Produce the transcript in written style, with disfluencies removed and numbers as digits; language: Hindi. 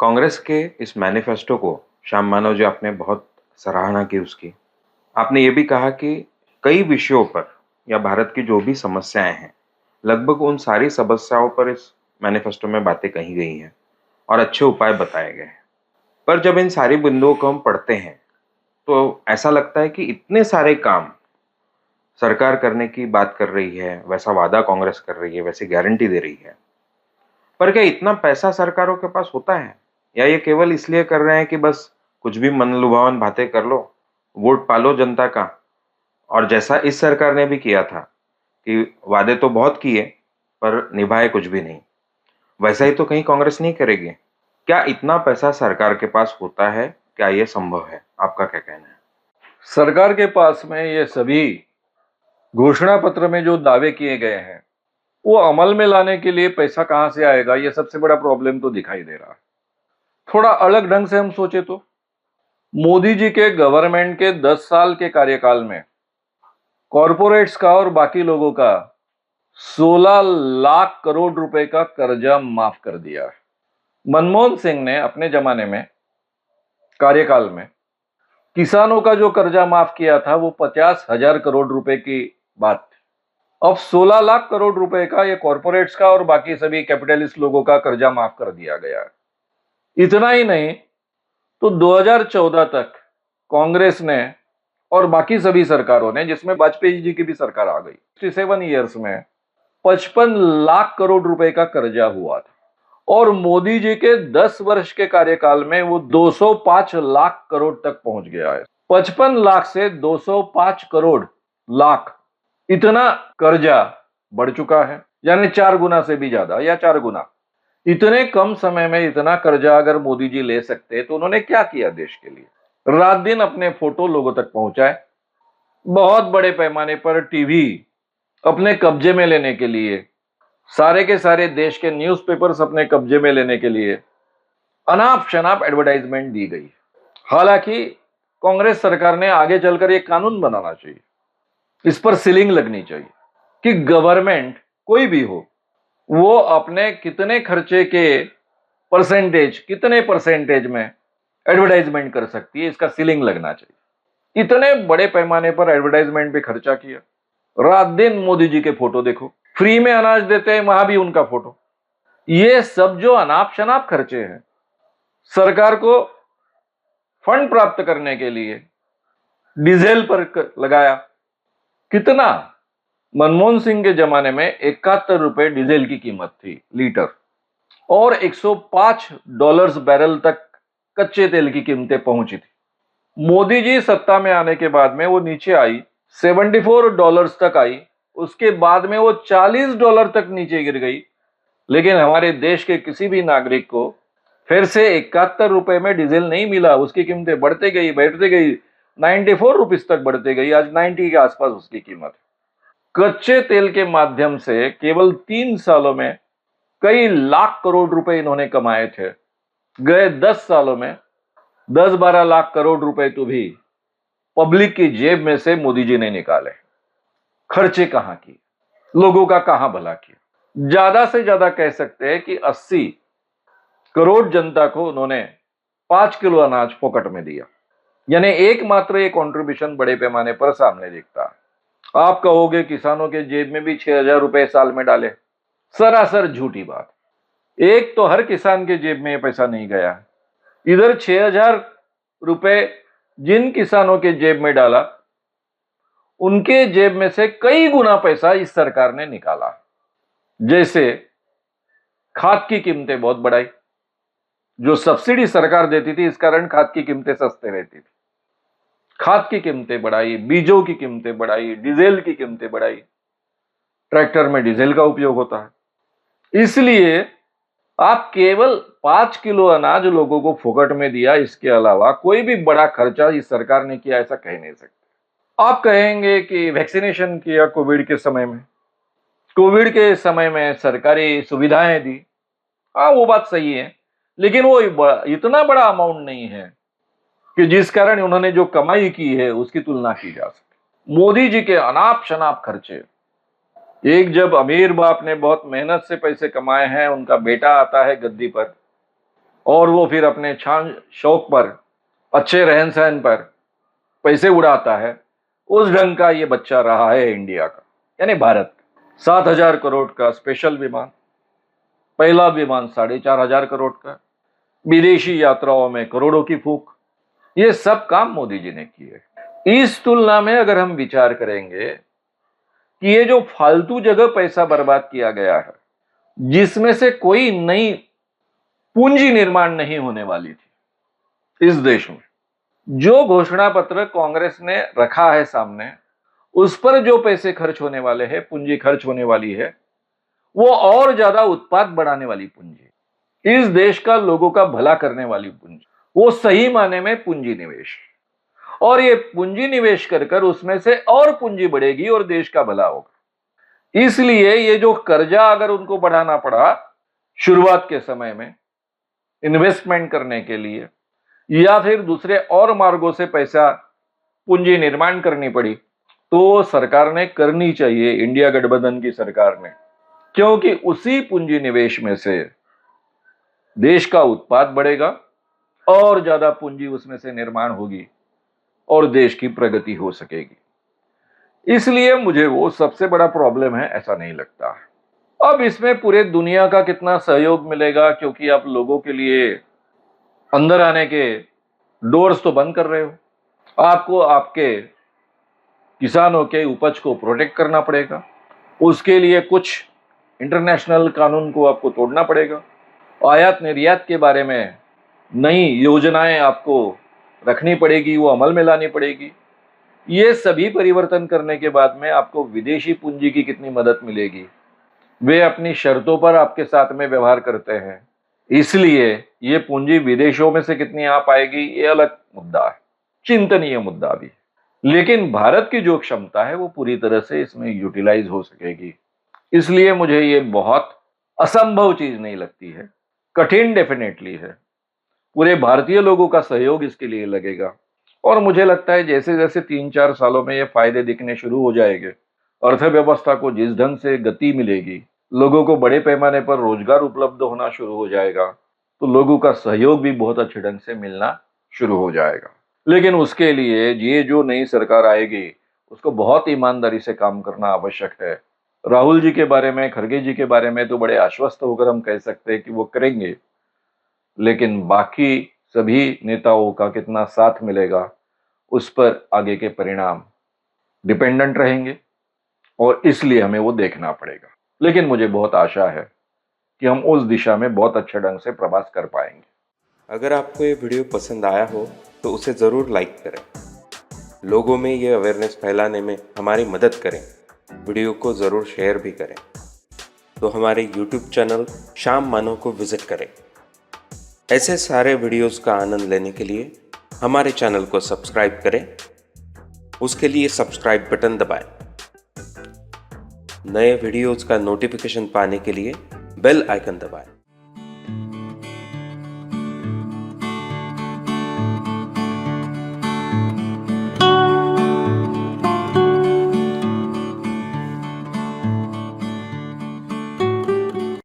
कांग्रेस के इस मैनिफेस्टो को श्याम मानव जी आपने बहुत सराहना की उसकी। आपने ये भी कहा कि कई विषयों पर या भारत की जो भी समस्याएं हैं, लगभग उन सारी समस्याओं पर इस मैनिफेस्टो में बातें कही गई हैं और अच्छे उपाय बताए गए हैं। पर जब इन सारी बिंदुओं को हम पढ़ते हैं, तो ऐसा लगता है कि इतने सारे काम सरकार करने की बात कर रही है, वैसा वादा कांग्रेस कर रही है, वैसी गारंटी दे रही है। पर क्या इतना पैसा सरकारों के पास होता है? या ये केवल इसलिए कर रहे हैं कि बस कुछ भी मनलुभावन बातें कर लो, वोट पालो जनता का? और जैसा इस सरकार ने भी किया था कि वादे तो बहुत किए, पर निभाए कुछ भी नहीं, वैसा ही तो कहीं कांग्रेस नहीं करेगी। क्या इतना पैसा सरकार के पास होता है? क्या ये संभव है? आपका क्या कहना है? सरकार के पास में ये सभी घोषणा पत्र में जो दावे किए गए हैं वो अमल में लाने के लिए पैसा कहां से आएगा, ये सबसे बड़ा प्रॉब्लम तो दिखाई दे रहा है। थोड़ा अलग ढंग से हम सोचे तो मोदी जी के गवर्नमेंट के 10 साल के कार्यकाल में कॉरपोरेट्स का और बाकी लोगों का 16 लाख करोड़ रुपए का कर्जा माफ कर दिया है। मनमोहन सिंह ने अपने जमाने में कार्यकाल में किसानों का जो कर्जा माफ किया था वो 50,000 करोड़ रुपए की बात थी। अब 16 लाख करोड़ रुपए का ये कॉरपोरेट्स का और बाकी सभी कैपिटलिस्ट लोगों का कर्जा माफ कर दिया गया है। इतना ही नहीं, तो 2014 तक कांग्रेस ने और बाकी सभी सरकारों ने, जिसमें वाजपेयी जी की भी सरकार आ गई, 67 ईयर्स में 55 लाख करोड़ रुपए का कर्जा हुआ था। और मोदी जी के 10 वर्ष के कार्यकाल में वो 205 लाख करोड़ तक पहुंच गया है। 55 लाख से 205 करोड़ लाख, इतना कर्जा बढ़ चुका है, यानी 4 गुना से भी ज्यादा या 4 गुना। इतने कम समय में इतना कर्जा अगर मोदी जी ले सकते तो उन्होंने क्या किया देश के लिए? रात दिन अपने फोटो लोगों तक पहुंचाए, बहुत बड़े पैमाने पर टीवी अपने कब्जे में लेने के लिए, सारे के सारे देश के न्यूज़पेपर्स अपने कब्जे में लेने के लिए अनाप शनाप एडवर्टाइजमेंट दी गई। हालांकि कांग्रेस सरकार ने आगे चलकर एक कानून बनाना चाहिए, इस पर सीलिंग लगनी चाहिए कि गवर्नमेंट कोई भी हो वो अपने कितने खर्चे के परसेंटेज, कितने परसेंटेज में एडवर्टाइजमेंट कर सकती है, इसका सीलिंग लगना चाहिए। इतने बड़े पैमाने पर एडवर्टाइजमेंट पे खर्चा किया, रात दिन मोदी जी के फोटो देखो, फ्री में अनाज देते हैं वहां भी उनका फोटो। ये सब जो अनाप शनाप खर्चे हैं, सरकार को फंड प्राप्त करने के लिए डीजल पर लगाया। कितना? मनमोहन सिंह के जमाने में 71 रुपए डीजल की कीमत थी लीटर, और $105 बैरल तक कच्चे तेल की कीमतें पहुंची थी। मोदी जी सत्ता में आने के बाद में वो नीचे आई, $74 तक आई, उसके बाद में वो $40 तक नीचे गिर गई। लेकिन हमारे देश के किसी भी नागरिक को फिर से 71 रुपए में डीजल नहीं मिला, उसकी कीमतें बढ़ते गई 94 रुपीज तक बढ़ते गई, आज 90 के आसपास उसकी कीमत है। कच्चे तेल के माध्यम से केवल 3 सालों में कई लाख करोड़ रुपए इन्होंने कमाए थे। गए 10 सालों में 10-12 लाख करोड़ रुपए तो भी पब्लिक की जेब में से मोदी जी ने निकाले। खर्चे कहां किए, लोगों का कहां भला किया? ज्यादा से ज्यादा कह सकते हैं कि 80 करोड़ जनता को उन्होंने 5 किलो अनाज फोकट में दिया, यानी एकमात्र ये कंट्रीब्यूशन बड़े पैमाने पर सामने दिखता है। आप कहोगे किसानों के जेब में भी 6,000 रुपए साल में डाले, सरासर झूठी बात। एक तो हर किसान के जेब में ये पैसा नहीं गया है। इधर 6,000 रुपए जिन किसानों के जेब में डाला, उनके जेब में से कई गुना पैसा इस सरकार ने निकाला। जैसे खाद की कीमतें बहुत बढ़ाई, जो सब्सिडी सरकार देती थी इस कारण खाद की कीमतें सस्ते रहती थी। खाद की कीमतें बढ़ाई, बीजों की कीमतें बढ़ाई, डीजल की कीमतें बढ़ाई। ट्रैक्टर में डीजल का उपयोग होता है, इसलिए आप केवल 5 किलो अनाज लोगों को फोकट में दिया, इसके अलावा कोई भी बड़ा खर्चा इस सरकार ने किया ऐसा कह नहीं सकते। आप कहेंगे कि वैक्सीनेशन किया कोविड के समय में, कोविड के समय में सरकारी सुविधाएं दी, हाँ वो बात सही है, लेकिन वो इतना बड़ा अमाउंट नहीं है कि जिस कारण उन्होंने जो कमाई की है उसकी तुलना की जा सके। मोदी जी के अनाप शनाप खर्चे, एक जब अमीर बाप ने बहुत मेहनत से पैसे कमाए हैं, उनका बेटा आता है गद्दी पर, और वो फिर अपने शान शौक पर, अच्छे रहन सहन पर पैसे उड़ाता है, उस ढंग का ये बच्चा रहा है इंडिया का, यानी भारत का। 7,000 करोड़ का स्पेशल विमान, पहला विमान 4,500 करोड़ का, विदेशी यात्राओं में करोड़ों की फूक, ये सब काम मोदी जी ने किए। इस तुलना में अगर हम विचार करेंगे कि ये जो फालतू जगह पैसा बर्बाद किया गया है, जिसमें से कोई नई पूंजी निर्माण नहीं होने वाली थी इस देश में, जो घोषणा पत्र कांग्रेस ने रखा है सामने, उस पर जो पैसे खर्च होने वाले हैं, पूंजी खर्च होने वाली है, वो और ज्यादा उत्पाद बढ़ाने वाली पूंजी, इस देश का लोगों का भला करने वाली पूंजी, वो सही माने में पूंजी निवेश। और ये पूंजी निवेश कर कर उसमें से और पूंजी बढ़ेगी और देश का भला होगा। इसलिए ये जो कर्जा अगर उनको बढ़ाना पड़ा शुरुआत के समय में इन्वेस्टमेंट करने के लिए, या फिर दूसरे और मार्गों से पैसा पूंजी निर्माण करनी पड़ी, तो सरकार ने करनी चाहिए, इंडिया गठबंधन की सरकार ने, क्योंकि उसी पूंजी निवेश में से देश का उत्पाद बढ़ेगा और ज्यादा पूंजी उसमें से निर्माण होगी और देश की प्रगति हो सकेगी। इसलिए मुझे वो सबसे बड़ा प्रॉब्लम है ऐसा नहीं लगता। अब इसमें पूरे दुनिया का कितना सहयोग मिलेगा, क्योंकि आप लोगों के लिए अंदर आने के डोर्स तो बंद कर रहे हो, आपको आपके किसानों के उपज को प्रोटेक्ट करना पड़ेगा, उसके लिए कुछ इंटरनेशनल कानून को आपको तोड़ना पड़ेगा, आयात निर्यात के बारे में नई योजनाएं आपको रखनी पड़ेगी, वो अमल में लानी पड़ेगी। ये सभी परिवर्तन करने के बाद में आपको विदेशी पूंजी की कितनी मदद मिलेगी, वे अपनी शर्तों पर आपके साथ में व्यवहार करते हैं, इसलिए ये पूंजी विदेशों में से कितनी आ पाएगी ये अलग मुद्दा है, चिंतनीय मुद्दा भी। लेकिन भारत की जो क्षमता है वो पूरी तरह से इसमें यूटिलाइज हो सकेगी, इसलिए मुझे ये बहुत असंभव चीज नहीं लगती है। कठिन डेफिनेटली है, पूरे भारतीय लोगों का सहयोग इसके लिए लगेगा, और मुझे लगता है जैसे जैसे 3-4 सालों में ये फायदे दिखने शुरू हो जाएंगे, अर्थव्यवस्था को जिस ढंग से गति मिलेगी, लोगों को बड़े पैमाने पर रोजगार उपलब्ध होना शुरू हो जाएगा, तो लोगों का सहयोग भी बहुत अच्छे ढंग से मिलना शुरू हो जाएगा। लेकिन उसके लिए ये जो नई सरकार आएगी उसको बहुत ईमानदारी से काम करना आवश्यक है। राहुल जी के बारे में, खड़गे जी के बारे में तो बड़े आश्वस्त होकर हम कह सकते हैं कि वो करेंगे, लेकिन बाकी सभी नेताओं का कितना साथ मिलेगा उस पर आगे के परिणाम डिपेंडेंट रहेंगे, और इसलिए हमें वो देखना पड़ेगा। लेकिन मुझे बहुत आशा है कि हम उस दिशा में बहुत अच्छे ढंग से प्रवास कर पाएंगे। अगर आपको ये वीडियो पसंद आया हो तो उसे ज़रूर लाइक करें, लोगों में ये अवेयरनेस फैलाने में हमारी मदद करें, वीडियो को ज़रूर शेयर भी करें। तो हमारे YouTube चैनल शाम मानो को विज़िट करें। ऐसे सारे वीडियोस का आनंद लेने के लिए हमारे चैनल को सब्सक्राइब करें, उसके लिए सब्सक्राइब बटन दबाएं। नए वीडियोस का नोटिफिकेशन पाने के लिए बेल आइकन दबाएं।